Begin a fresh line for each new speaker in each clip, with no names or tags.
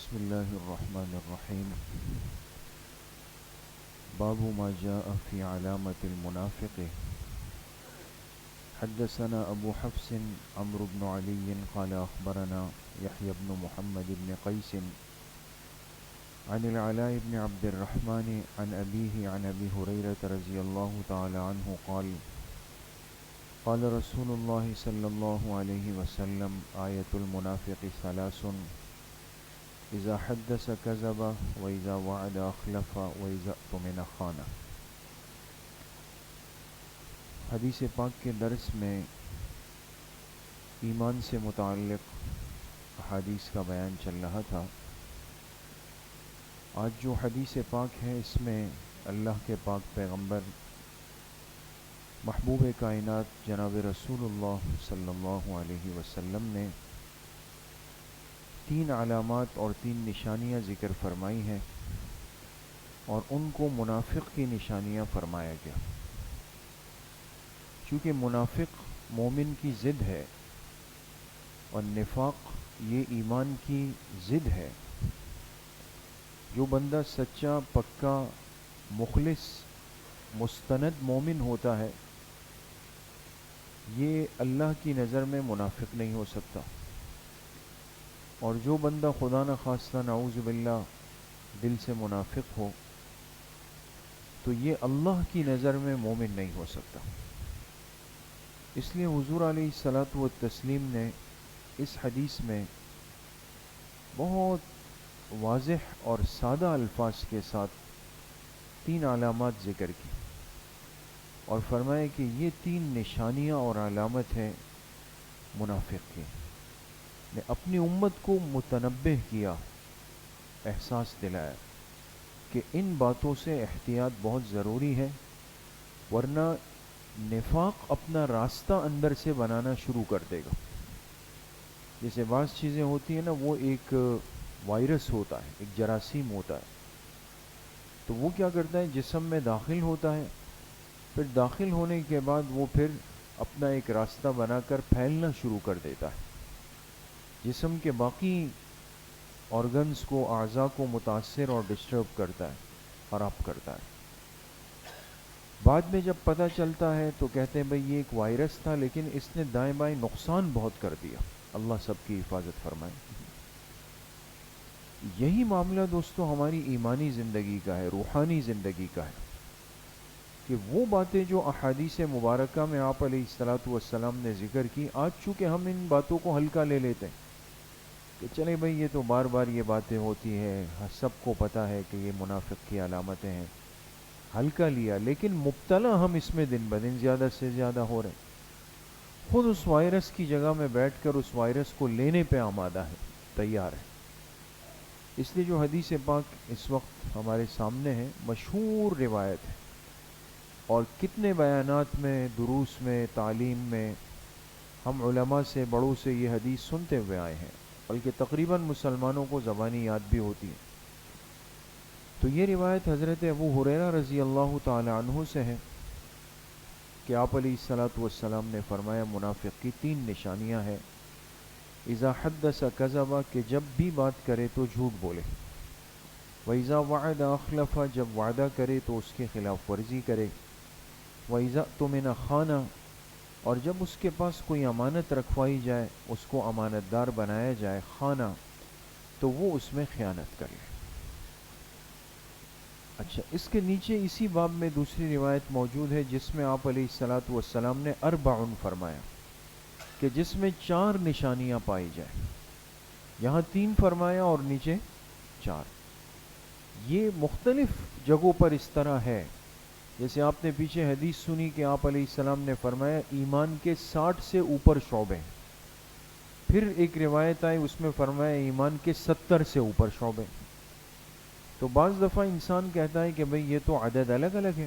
بسم الله الرحمن الرحيم. باب ما جاء في علامة المنافق. حدثنا أبو حفص عمرو بن علي قال أخبرنا يحيى بن محمد بن قيس عن العلاء بن عبد الرحمن عن أبيه عن أبي هريرة رضي الله تعالى عنه قال قال رسول الله صلى الله عليه وسلم آية المنافق ثلاث اذا حدث كذب واذا وعد اخلف واذا اؤتمن خان. حدیث پاک کے درس میں ایمان سے متعلق احادیث کا بیان چل رہا تھا. آج جو حدیث پاک ہے اس میں اللہ کے پاک پیغمبر محبوب کائنات جناب رسول اللہ صلی اللہ علیہ وسلم نے 3 علامات اور 3 نشانیاں ذکر فرمائی ہیں اور ان کو منافق کی نشانیاں فرمایا گیا. چونکہ منافق مومن کی ضد ہے اور نفاق یہ ایمان کی ضد ہے. جو بندہ سچا پکا مخلص مستند مومن ہوتا ہے یہ اللہ کی نظر میں منافق نہیں ہو سکتا، اور جو بندہ خدا نخواستہ نعوذ باللہ دل سے منافق ہو تو یہ اللہ کی نظر میں مومن نہیں ہو سکتا. اس لیے حضور علیہ الصلاۃ والتسلیم نے اس حدیث میں بہت واضح اور سادہ الفاظ کے ساتھ 3 علامات ذکر کی اور فرمایا کہ یہ 3 نشانیاں اور علامت ہیں منافق کی. نے اپنی امت کو متنبہ کیا، احساس دلایا کہ ان باتوں سے احتیاط بہت ضروری ہے، ورنہ نفاق اپنا راستہ اندر سے بنانا شروع کر دے گا. جیسے بعض چیزیں ہوتی ہیں نا، وہ ایک وائرس ہوتا ہے، ایک جراثیم ہوتا ہے، تو وہ کیا کرتا ہے جسم میں داخل ہوتا ہے، پھر داخل ہونے کے بعد وہ پھر اپنا ایک راستہ بنا کر پھیلنا شروع کر دیتا ہے، جسم کے باقی آرگنز کو اعضاء کو متاثر اور ڈسٹرب کرتا ہے، خراب کرتا ہے. بعد میں جب پتہ چلتا ہے تو کہتے ہیں بھئی یہ ایک وائرس تھا لیکن اس نے دائیں بائیں نقصان بہت کر دیا. اللہ سب کی حفاظت فرمائے. یہی معاملہ دوستو ہماری ایمانی زندگی کا ہے، روحانی زندگی کا ہے، کہ وہ باتیں جو احادیث مبارکہ میں آپ علیہ الصلاۃ والسلام نے ذکر کی، آج چونکہ ہم ان باتوں کو ہلکا لے لیتے ہیں کہ چلے بھئی یہ تو بار بار یہ باتیں ہوتی ہیں، سب کو پتہ ہے کہ یہ منافق کی علامتیں ہیں، ہلکا لیا. لیکن مبتلا ہم اس میں دن بدن زیادہ سے زیادہ ہو رہے ہیں. خود اس وائرس کی جگہ میں بیٹھ کر اس وائرس کو لینے پہ آمادہ ہے، تیار ہے. اس لیے جو حدیث پاک اس وقت ہمارے سامنے ہے مشہور روایت ہے، اور کتنے بیانات میں، دروس میں، تعلیم میں ہم علماء سے بڑوں سے یہ حدیث سنتے ہوئے آئے ہیں، بلکہ تقریباً مسلمانوں کو زبانی یاد بھی ہوتی ہے. تو یہ روایت حضرت ابو ہریرہ رضی اللہ تعالی عنہ سے ہے کہ آپ علیہ الصلاۃ والسلام نے فرمایا منافق کی 3 نشانیاں ہیں. اذا حدث کذب، کہ جب بھی بات کرے تو جھوٹ بولے. واذا وعد اخلف، جب وعدہ کرے تو اس کے خلاف ورزی کرے. واذا اؤتمن خان، اور جب اس کے پاس کوئی امانت رکھوائی جائے، اس کو امانت دار بنایا جائے، خانہ، تو وہ اس میں خیانت کر لے. اچھا، اس کے نیچے اسی باب میں دوسری روایت موجود ہے جس میں آپ علیہ الصلاۃ والسلام نے 4 فرمایا کہ جس میں 4 نشانیاں پائی جائیں. یہاں 3 فرمایا اور نیچے 4. یہ مختلف جگہوں پر اس طرح ہے. جیسے آپ نے پیچھے حدیث سنی کہ آپ علیہ السلام نے فرمایا ایمان کے 60 سے اوپر شعبے. پھر ایک روایت آئی اس میں فرمایا ایمان کے 70 سے اوپر شعبے. تو بعض دفعہ انسان کہتا ہے کہ بھئی یہ تو عدد الگ الگ ہے،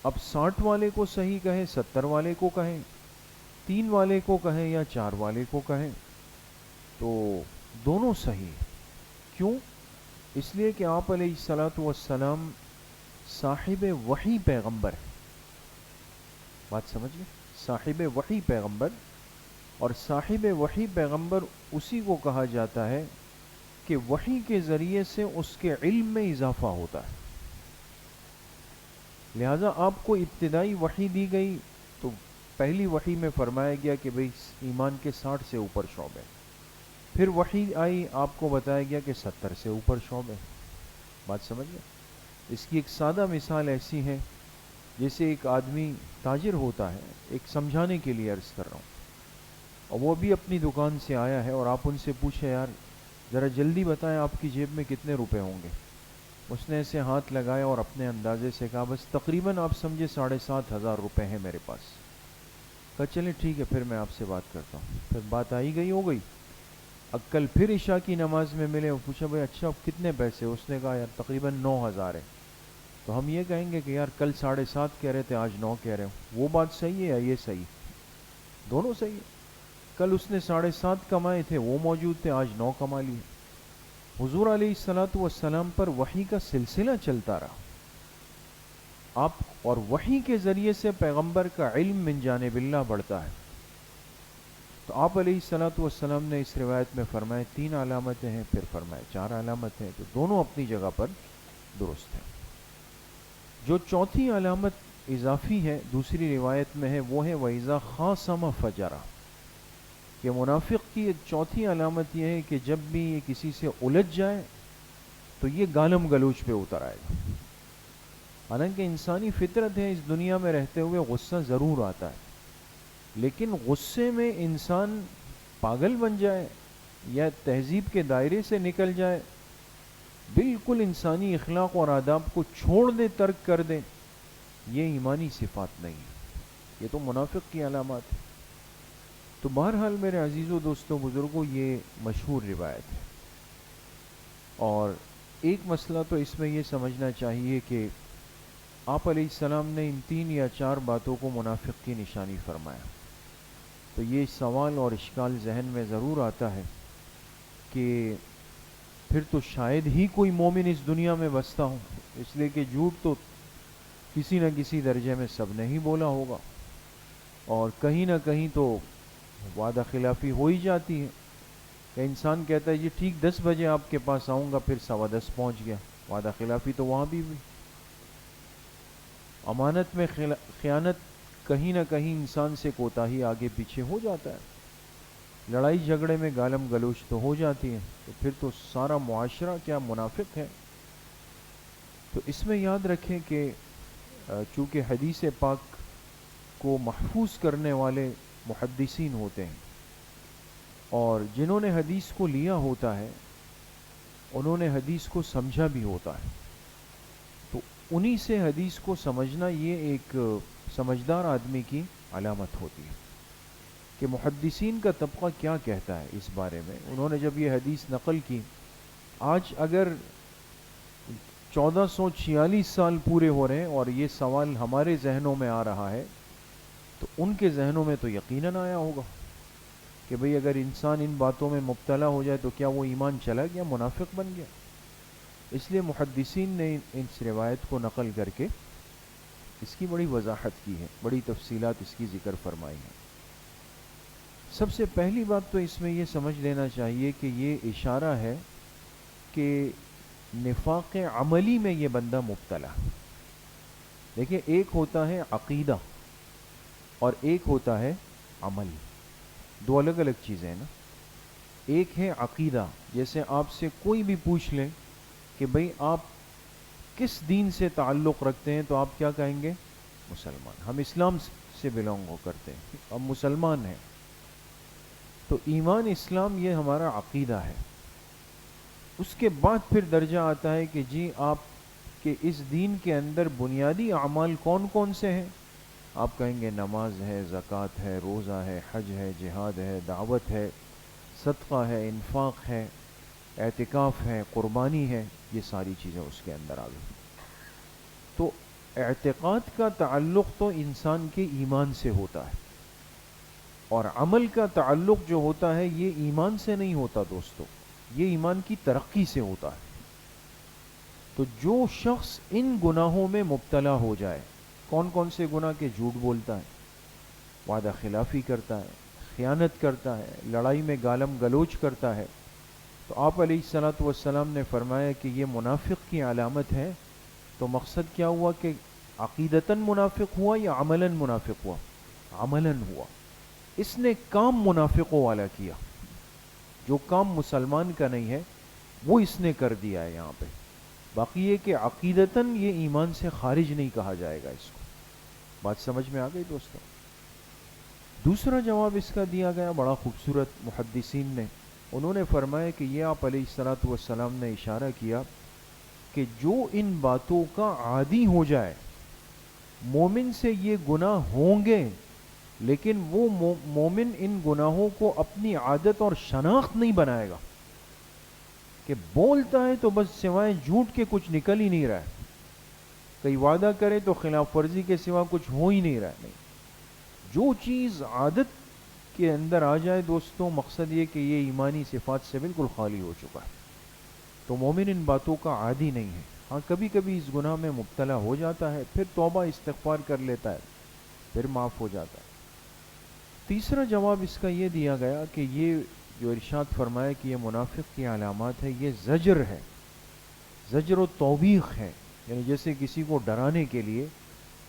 اب 60 والے کو صحیح کہیں، 70 والے کو کہیں، 3 والے کو کہیں یا 4 والے کو کہیں، تو دونوں صحیح. کیوں؟ اس لیے کہ آپ علیہ الصلاۃ والسلام صاحب وحی پیغمبر ہے. بات سمجھ گئے؟ صاحب وحی پیغمبر، اور صاحب وحی پیغمبر اسی کو کہا جاتا ہے کہ کہ وحی کے ذریعے سے اس کے علم میں اضافہ ہوتا ہے. لہذا آپ کو ابتدائی وحی دی گئی تو پہلی وحی میں فرمایا گیا کہ بھئی ایمان کے 60 سے اوپر شعبے. پھر وحی آئی، آپ کو بتایا گیا کہ 70 سے اوپر شعبے. بات سمجھ گئے؟ اس کی ایک سادہ مثال ایسی ہے جیسے ایک آدمی تاجر ہوتا ہے، ایک سمجھانے کے لیے عرض کر رہا ہوں، اور وہ بھی اپنی دکان سے آیا ہے اور آپ ان سے پوچھیں یار ذرا جلدی بتائیں آپ کی جیب میں کتنے روپے ہوں گے. اس نے ایسے ہاتھ لگایا اور اپنے اندازے سے کہا بس تقریباً آپ سمجھے 7,500 روپے ہیں میرے پاس. کہا چلیں ٹھیک ہے پھر میں آپ سے بات کرتا ہوں. پھر بات آئی گئی ہو گئی. اب کل پھر عشاء کی نماز میں ملے اور پوچھا بھائی اچھا اب کتنے پیسے؟ اس نے کہا یار تقریباً 9,000 ہے. تو ہم یہ کہیں گے کہ یار کل 7.5 کہہ رہے تھے آج 9 کہہ رہے ہو، وہ بات صحیح ہے یا یہ صحیح؟ دونوں صحیح ہے. کل اس نے 7.5 کمائے تھے، وہ موجود تھے، آج 9 کما لیے. حضور علیہ الصلاۃ والسلام پر وحی کا سلسلہ چلتا رہا. آپ اور وحی کے ذریعے سے پیغمبر کا علم من جانب اللہ بڑھتا ہے. تو آپ علیہ الصلاۃ والسلام نے اس روایت میں فرمائے 3 علامتیں ہیں، پھر فرمائے 4 علامتیں ہیں، تو دونوں اپنی جگہ پر درست ہیں. جو چوتھی علامت اضافی ہے دوسری روایت میں ہے وہ ہے وَإِذَا خَاصَمَ فَجَرَ، کہ منافق کی ایک چوتھی علامت یہ ہے کہ جب بھی یہ کسی سے الجھ جائے تو یہ گالم گلوچ پہ اتر آئے گا. حالانکہ انسانی فطرت ہے، اس دنیا میں رہتے ہوئے غصہ ضرور آتا ہے، لیکن غصے میں انسان پاگل بن جائے یا تہذیب کے دائرے سے نکل جائے، بالکل انسانی اخلاق اور آداب کو چھوڑ دے، ترک کر دے، یہ ایمانی صفات نہیں ہے، یہ تو منافق کی علامات ہے. تو بہرحال میرے عزیزو دوستو بزرگوں یہ مشہور روایت ہے. اور ایک مسئلہ تو اس میں یہ سمجھنا چاہیے کہ آپ علیہ السلام نے ان 3 یا 4 باتوں کو منافق کی نشانی فرمایا. تو یہ سوال اور اشکال ذہن میں ضرور آتا ہے کہ پھر تو شاید ہی کوئی مومن اس دنیا میں بستا ہو، اس لیے کہ جھوٹ تو کسی نہ کسی درجے میں سب نے ہی بولا ہوگا، اور کہیں نہ کہیں تو وعدہ خلافی ہو ہی جاتی ہے کہ انسان کہتا ہے جی ٹھیک 10 بجے آپ کے پاس آؤں گا، پھر 10:15 پہنچ گیا. وعدہ خلافی تو وہاں بھی ہوئی. امانت میں خیانت کہیں نہ کہیں انسان سے کوتاہی آگے پیچھے ہو جاتا ہے. لڑائی جھگڑے میں گالم گلوچ تو ہو جاتی ہے. تو پھر تو سارا معاشرہ کیا منافق ہے؟ تو اس میں یاد رکھیں کہ چونکہ حدیث پاک کو محفوظ کرنے والے محدثین ہوتے ہیں، اور جنہوں نے حدیث کو لیا ہوتا ہے انہوں نے حدیث کو سمجھا بھی ہوتا ہے. تو انہی سے حدیث کو سمجھنا یہ ایک سمجھدار آدمی کی علامت ہوتی ہے کہ محدثین کا طبقہ کیا کہتا ہے اس بارے میں. انہوں نے جب یہ حدیث نقل کی، آج اگر 1446 سال پورے ہو رہے ہیں اور یہ سوال ہمارے ذہنوں میں آ رہا ہے، تو ان کے ذہنوں میں تو یقیناً آیا ہوگا کہ بھئی اگر انسان ان باتوں میں مبتلا ہو جائے تو کیا وہ ایمان چلا گیا، منافق بن گیا. اس لیے محدثین نے اس روایت کو نقل کر کے اس کی بڑی وضاحت کی ہے، بڑی تفصیلات اس کی ذکر فرمائی ہے. سب سے پہلی بات تو اس میں یہ سمجھ لینا چاہیے کہ یہ اشارہ ہے کہ نفاق عملی میں یہ بندہ مبتلا. دیکھیں ایک ہوتا ہے عقیدہ اور ایک ہوتا ہے عمل، دو الگ الگ چیزیں ہیں نا. ایک ہے عقیدہ، جیسے آپ سے کوئی بھی پوچھ لے کہ بھئی آپ کس دین سے تعلق رکھتے ہیں، تو آپ کیا کہیں گے؟ مسلمان. ہم اسلام سے بلونگ کرتے ہیں، ہم مسلمان ہیں. تو ایمان اسلام یہ ہمارا عقیدہ ہے. اس کے بعد پھر درجہ آتا ہے کہ جی آپ کے اس دین کے اندر بنیادی اعمال کون کون سے ہیں. آپ کہیں گے نماز ہے، زکوٰۃ ہے، روزہ ہے، حج ہے، جہاد ہے، دعوت ہے، صدقہ ہے، انفاق ہے، اعتکاف ہے، قربانی ہے. یہ ساری چیزیں اس کے اندر آ گئی. تو اعتقاد کا تعلق تو انسان کے ایمان سے ہوتا ہے، اور عمل کا تعلق جو ہوتا ہے یہ ایمان سے نہیں ہوتا دوستو، یہ ایمان کی ترقی سے ہوتا ہے. تو جو شخص ان گناہوں میں مبتلا ہو جائے، کون کون سے گناہ؟ کے جھوٹ بولتا ہے، وعدہ خلافی کرتا ہے، خیانت کرتا ہے، لڑائی میں گالم گلوچ کرتا ہے، تو آپ علیہ الصلوۃ والسلام نے فرمایا کہ یہ منافق کی علامت ہے. تو مقصد کیا ہوا کہ عقیدتاً منافق ہوا یا عملاً منافق ہوا؟ عملاً ہوا. اس نے کام منافقوں والا کیا، جو کام مسلمان کا نہیں ہے وہ اس نے کر دیا ہے یہاں پہ. باقی یہ کہ عقیدتاً یہ ایمان سے خارج نہیں کہا جائے گا اس کو. بات سمجھ میں آ گئی دوستو؟ دوسرا جواب اس کا دیا گیا بڑا خوبصورت محدثین نے. انہوں نے فرمایا کہ یہ آپ علیہ الصلوۃ والسلام نے اشارہ کیا کہ جو ان باتوں کا عادی ہو جائے، مومن سے یہ گناہ ہوں گے لیکن وہ مومن ان گناہوں کو اپنی عادت اور شناخت نہیں بنائے گا کہ بولتا ہے تو بس سوائے جھوٹ کے کچھ نکل ہی نہیں رہا ہے، کئی وعدہ کرے تو خلاف ورزی کے سوا کچھ ہو ہی نہیں رہا ہے. نہیں، جو چیز عادت کے اندر آ جائے دوستوں، مقصد یہ کہ یہ ایمانی صفات سے بالکل خالی ہو چکا ہے. تو مومن ان باتوں کا عادی نہیں ہے. ہاں کبھی کبھی اس گناہ میں مبتلا ہو جاتا ہے، پھر توبہ استغفار کر لیتا ہے، پھر معاف ہو جاتا ہے. تیسرا جواب اس کا یہ دیا گیا کہ یہ جو ارشاد فرمایا کہ یہ منافق کی علامات ہے، یہ زجر ہے، زجر و توبیخ ہے. یعنی جیسے کسی کو ڈرانے کے لیے،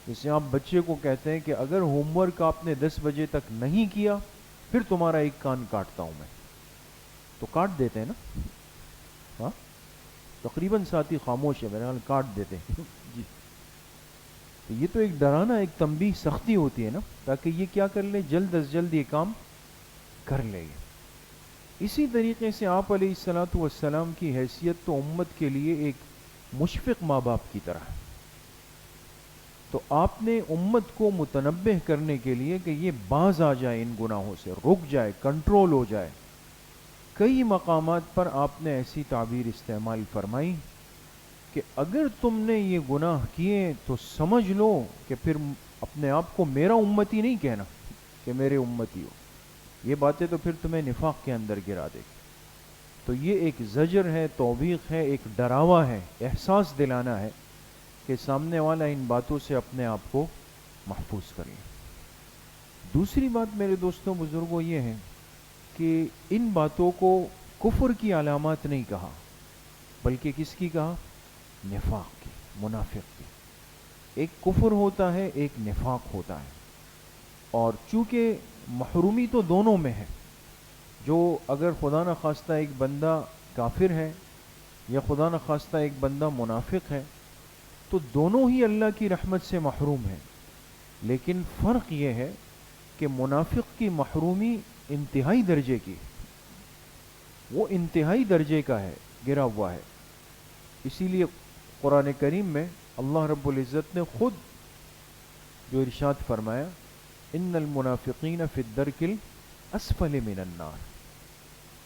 جیسے آپ بچے کو کہتے ہیں کہ اگر ہوم ورک آپ نے 10 بجے تک نہیں کیا پھر تمہارا ایک کان کاٹتا ہوں میں، تو کاٹ دیتے ہیں نا. ہاں تقریباً ساتھی خاموش ہے، میرے خیال کاٹ دیتے ہیں. جی، تو یہ تو ایک ڈرانا، ایک تنبیہ سختی ہوتی ہے نا، تاکہ یہ کیا کر لے، جلد از جلد یہ کام کر لے. اسی طریقے سے آپ علیہ الصلوۃ والسلام کی حیثیت تو امت کے لیے ایک مشفق ماں باپ کی طرح ہے. تو آپ نے امت کو متنبہ کرنے کے لیے کہ یہ باز آ جائے، ان گناہوں سے رک جائے، کنٹرول ہو جائے، کئی مقامات پر آپ نے ایسی تعبیر استعمال فرمائی کہ اگر تم نے یہ گناہ کیے تو سمجھ لو کہ پھر اپنے آپ کو میرا امتی نہیں کہنا کہ میرے امتی ہو. یہ باتیں تو پھر تمہیں نفاق کے اندر گرا دے گی. تو یہ ایک زجر ہے، توبیخ ہے، ایک ڈراوا ہے، احساس دلانا ہے کہ سامنے والا ان باتوں سے اپنے آپ کو محفوظ کر لے. دوسری بات میرے دوستوں بزرگوں یہ ہے کہ ان باتوں کو کفر کی علامات نہیں کہا، بلکہ کس کی کہا؟ نفاق کی، منافق کی. ایک کفر ہوتا ہے، ایک نفاق ہوتا ہے. اور چونکہ محرومی تو دونوں میں ہے، جو اگر خدا نخواستہ ایک بندہ کافر ہے یا خدا نخواستہ ایک بندہ منافق ہے تو دونوں ہی اللہ کی رحمت سے محروم ہیں. لیکن فرق یہ ہے کہ منافق کی محرومی انتہائی درجے کی، وہ انتہائی درجے کا ہے، گرا ہوا ہے. اسی لیے قرآن کریم میں اللہ رب العزت نے خود جو ارشاد فرمایا، ان المنافقین فی الدرک الاسفل من النار،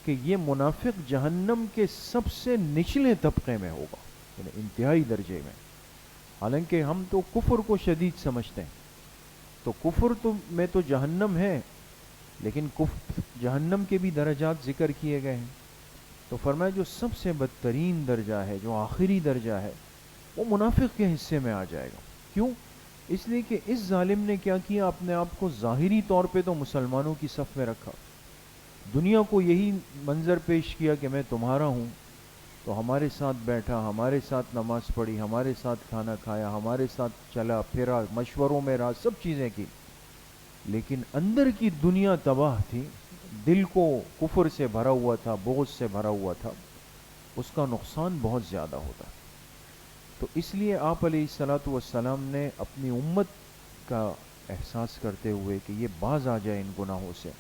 کہ یہ منافق جہنم کے سب سے نچلے طبقے میں ہوگا، یعنی انتہائی درجے میں. حالانکہ ہم تو کفر کو شدید سمجھتے ہیں، تو کفر میں تو جہنم ہے، لیکن جہنم کے بھی درجات ذکر کیے گئے ہیں. تو فرمایا جو سب سے بدترین درجہ ہے، جو آخری درجہ ہے، وہ منافق کے حصے میں آ جائے گا. کیوں؟ اس لیے کہ اس ظالم نے کیا کیا، اپنے آپ کو ظاہری طور پہ تو مسلمانوں کی صف میں رکھا، دنیا کو یہی منظر پیش کیا کہ میں تمہارا ہوں، تو ہمارے ساتھ بیٹھا، ہمارے ساتھ نماز پڑھی، ہمارے ساتھ کھانا کھایا، ہمارے ساتھ چلا پھرا، مشوروں میں رہا، سب چیزیں کی. لیکن اندر کی دنیا تباہ تھی، دل کو کفر سے بھرا ہوا تھا، بغض سے بھرا ہوا تھا، اس کا نقصان بہت زیادہ ہوتا. تو اس لیے آپ علیہ الصلوۃ والسلام نے اپنی امت کا احساس کرتے ہوئے کہ یہ باز آ جائے ان گناہوں سے،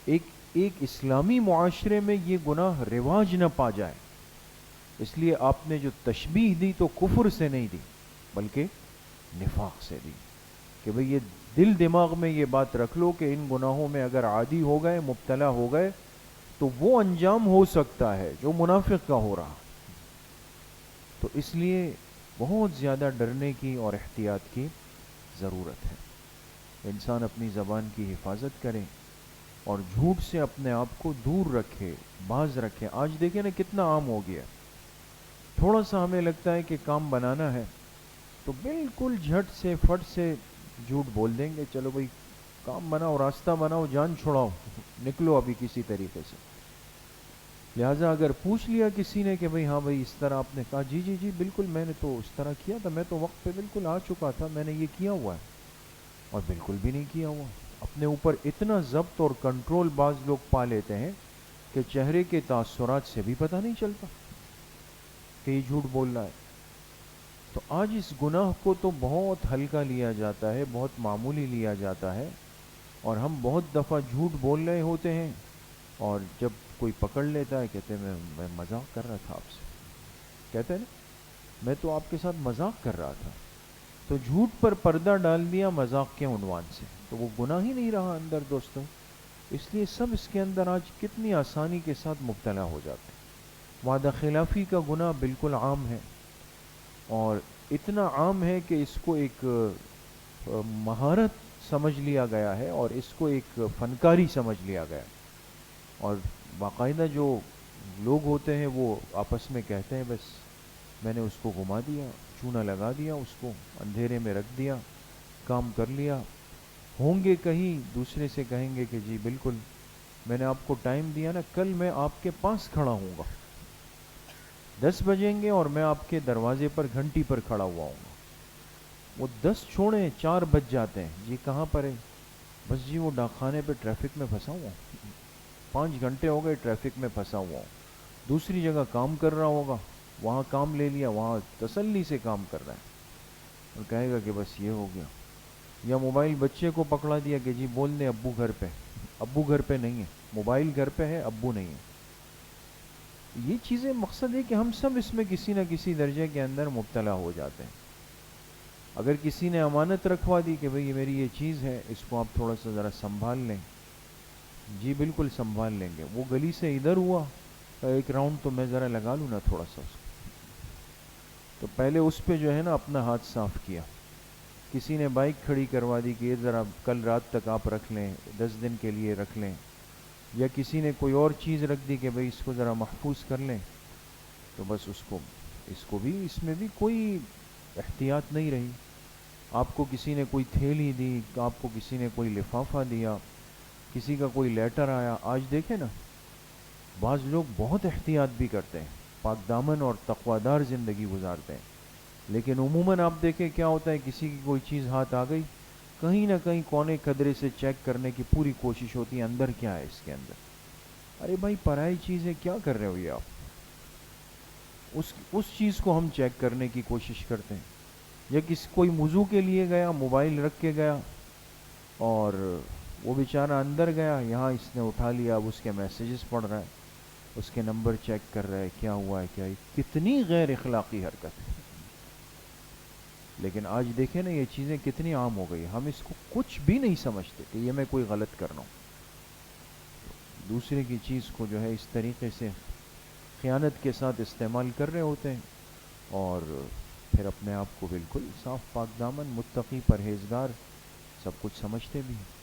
ایک اسلامی معاشرے میں یہ گناہ رواج نہ پا جائے، اس لیے آپ نے جو تشبیہ دی تو کفر سے نہیں دی بلکہ نفاق سے دی، کہ بھئی یہ دل دماغ میں یہ بات رکھ لو کہ ان گناہوں میں اگر عادی ہو گئے، مبتلا ہو گئے، تو وہ انجام ہو سکتا ہے جو منافق کا ہو رہا. تو اس لیے بہت زیادہ ڈرنے کی اور احتیاط کی ضرورت ہے. انسان اپنی زبان کی حفاظت کرے اور جھوٹ سے اپنے آپ کو دور رکھے، باز رکھے. آج دیکھیں نا کتنا عام ہو گیا، تھوڑا سا ہمیں لگتا ہے کہ کام بنانا ہے تو بالکل جھٹ سے فٹ سے جھوٹ بول دیں گے، چلو بھائی کام بناؤ، راستہ بناؤ، جان چھڑاؤ، نکلو ابھی کسی طریقے سے. لہٰذا اگر پوچھ لیا کسی نے کہ بھئی ہاں بھئی اس طرح آپ نے کہا، جی جی جی بالکل میں نے تو اس طرح کیا تھا، میں تو وقت پہ بالکل آ چکا تھا، میں نے یہ کیا ہوا ہے، اور بالکل بھی نہیں کیا ہوا. اپنے اوپر اتنا ضبط اور کنٹرول بعض لوگ پا لیتے ہیں کہ چہرے کے تاثرات سے بھی پتہ نہیں چلتا کہ یہ جھوٹ بول رہا ہے. تو آج اس گناہ کو تو بہت ہلکا لیا جاتا ہے، بہت معمولی لیا جاتا ہے، اور ہم بہت دفعہ جھوٹ بول رہے ہوتے ہیں، اور جب کوئی پکڑ لیتا ہے کہتے ہیں میں مذاق کر رہا تھا آپ سے، کہتے ہیں نا میں تو آپ کے ساتھ مذاق کر رہا تھا. تو جھوٹ پر پردہ ڈال دیا مذاق کے عنوان سے، تو وہ گناہ ہی نہیں رہا اندر دوستوں. اس لیے سب اس کے اندر آج کتنی آسانی کے ساتھ مبتلا ہو جاتے ہیں. وعدہ خلافی کا گناہ بالکل عام ہے، اور اتنا عام ہے کہ اس کو ایک مہارت سمجھ لیا گیا ہے، اور اس کو ایک فنکاری سمجھ لیا گیا. اور باقاعدہ جو لوگ ہوتے ہیں وہ آپس میں کہتے ہیں بس میں نے اس کو گھما دیا، چونا لگا دیا، اس کو اندھیرے میں رکھ دیا، کام کر لیا. ہوں گے کہیں دوسرے سے کہیں گے کہ جی بالکل میں نے آپ کو ٹائم دیا نا، کل میں آپ کے پاس کھڑا ہوں گا، 10 بجیں گے اور میں آپ کے دروازے پر گھنٹی پر کھڑا ہوا ہوں گا. وہ 10 چھوڑیں 4 بج جاتے ہیں، جی کہاں پر ہے؟ بس جی وہ ڈاک خانے پہ ٹریفک میں پھنسا ہوا ہوں، 5 گھنٹے ہو گئے ٹریفک میں پھنسا ہوا ہوں. دوسری جگہ کام کر رہا ہوگا، وہاں کام لے لیا، وہاں تسلی سے کام کر رہا ہے، اور کہے گا کہ بس یہ ہو گیا. یا موبائل بچے کو پکڑا دیا کہ جی بول دیں ابو گھر پہ، ابو گھر پہ نہیں ہے، موبائل گھر پہ ہے، ابو نہیں ہے. یہ چیزیں مقصد ہے کہ ہم سب اس میں کسی نہ کسی درجے کے اندر مبتلا ہو جاتے ہیں. اگر کسی نے امانت رکھوا دی کہ بھئی یہ میری یہ چیز ہے، اس کو آپ تھوڑا سا ذرا سنبھال لیں، جی بالکل سنبھال لیں گے. وہ گلی سے ادھر ہوا، ایک راؤنڈ تو میں ذرا لگا لوں نا تھوڑا سا اس کو، تو پہلے اس پہ جو ہے نا اپنا ہاتھ صاف کیا. کسی نے بائک کھڑی کروا دی کہ یہ ذرا کل رات تک آپ رکھ لیں، 10 دن کے لیے رکھ لیں. یا کسی نے کوئی اور چیز رکھ دی کہ بھئی اس کو ذرا محفوظ کر لیں، تو بس اس کو بھی اس میں بھی کوئی احتیاط نہیں رہی. آپ کو کسی نے کوئی تھیلی دی، آپ کو کسی نے کوئی لفافہ دیا، کسی کا کوئی لیٹر آیا. آج دیکھیں نا بعض لوگ بہت احتیاط بھی کرتے ہیں، پاک دامن اور تقویدار زندگی گزارتے ہیں، لیکن عموماً آپ دیکھیں کیا ہوتا ہے، کسی کی کوئی چیز ہاتھ آ گئی، کہیں نہ کہیں کونے قدرے سے چیک کرنے کی پوری کوشش ہوتی ہے اندر کیا ہے اس کے اندر. ارے بھائی پرائی چیز ہے، کیا کر رہے ہو یہ آپ؟ اس چیز کو ہم چیک کرنے کی کوشش کرتے ہیں. یا کوئی وضو کے لیے گیا، موبائل رکھ کے گیا، اور وہ بیچارہ اندر گیا، یہاں اس نے اٹھا لیا، اب اس کے میسیجز پڑھ رہا ہے، اس کے نمبر چیک کر رہا ہے، کیا ہوا ہے کیا ہے. کتنی غیر اخلاقی حرکت ہے. لیکن آج دیکھیں نا یہ چیزیں کتنی عام ہو گئی، ہم اس کو کچھ بھی نہیں سمجھتے کہ یہ میں کوئی غلط کر رہا ہوں. دوسرے کی چیز کو جو ہے اس طریقے سے خیانت کے ساتھ استعمال کر رہے ہوتے ہیں، اور پھر اپنے آپ کو بالکل صاف پاک دامن، متقی، پرہیزگار سب کچھ سمجھتے بھی ہیں.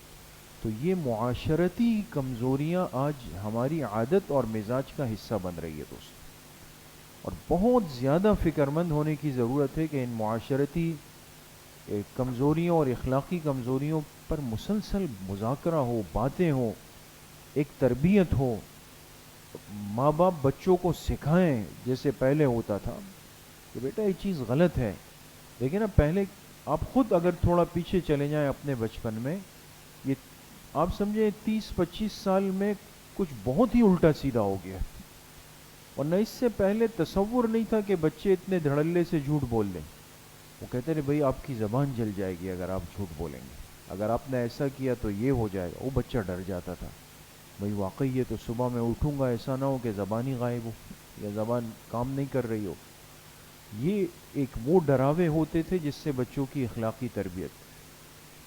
تو یہ معاشرتی کمزوریاں آج ہماری عادت اور مزاج کا حصہ بن رہی ہے دوست، اور بہت زیادہ فکر مند ہونے کی ضرورت ہے کہ ان معاشرتی کمزوریوں اور اخلاقی کمزوریوں پر مسلسل مذاکرہ ہو، باتیں ہوں، ایک تربیت ہو. ماں باپ بچوں کو سکھائیں جیسے پہلے ہوتا تھا کہ بیٹا یہ چیز غلط ہے. دیکھیں نا پہلے آپ خود اگر تھوڑا پیچھے چلے جائیں اپنے بچپن میں، یہ آپ سمجھیں 30-25 سال میں کچھ بہت ہی الٹا سیدھا ہو گیا. ورنہ اس سے پہلے تصور نہیں تھا کہ بچے اتنے دھڑلے سے جھوٹ بول دیں. وہ کہتے رہے بھئی آپ کی زبان جل جائے گی اگر آپ جھوٹ بولیں گے، اگر آپ نے ایسا کیا تو یہ ہو جائے گا. وہ بچہ ڈر جاتا تھا، بھئی واقعی یہ تو صبح میں اٹھوں گا ایسا نہ ہو کہ زبان ہی غائب ہو یا زبان کام نہیں کر رہی ہو. یہ ایک وہ ڈراوے ہوتے تھے جس سے بچوں کی اخلاقی تربیت.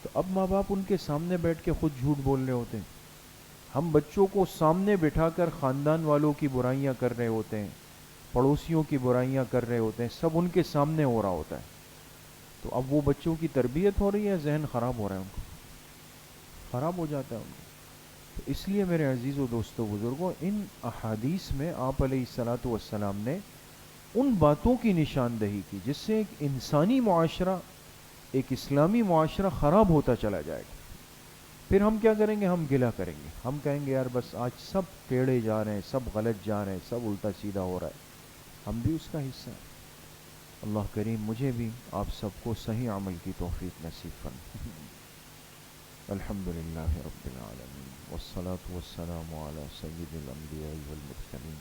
تو اب ماں باپ ان کے سامنے بیٹھ کے خود جھوٹ بول رہے ہوتے ہیں. ہم بچوں کو سامنے بٹھا کر خاندان والوں کی برائیاں کر رہے ہوتے ہیں، پڑوسیوں کی برائیاں کر رہے ہوتے ہیں، سب ان کے سامنے ہو رہا ہوتا ہے. تو اب وہ بچوں کی تربیت ہو رہی ہے، ذہن خراب ہو رہا ہے، ان کو خراب ہو جاتا ہے ان کو. تو اس لیے میرے عزیز و دوستو بزرگوں، ان احادیث میں آپ علیہ الصلاۃ والسلام نے ان باتوں کی نشاندہی کی جس سے ایک انسانی معاشرہ، ایک اسلامی معاشرہ خراب ہوتا چلا جائے گا. پھر ہم کیا کریں گے؟ ہم گلہ کریں گے، ہم کہیں گے یار بس آج سب ٹیڑھے جا رہے ہیں، سب غلط جا رہے ہیں، سب الٹا سیدھا ہو رہا ہے، ہم بھی اس کا حصہ ہیں۔ اللہ کریم مجھے بھی آپ سب کو صحیح عمل کی توفیق نصیب فرمائے۔ الحمد للہ رب العالمین والصلاة والسلام علی سید الانبیاء والمرسلین۔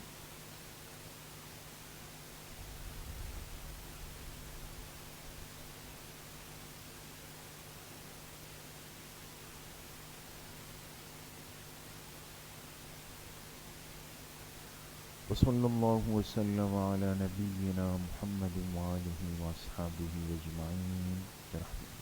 وصلی اللہ وسلم علی نبینا محمد وآلہ واصحابہ اجمعین برحمتہ۔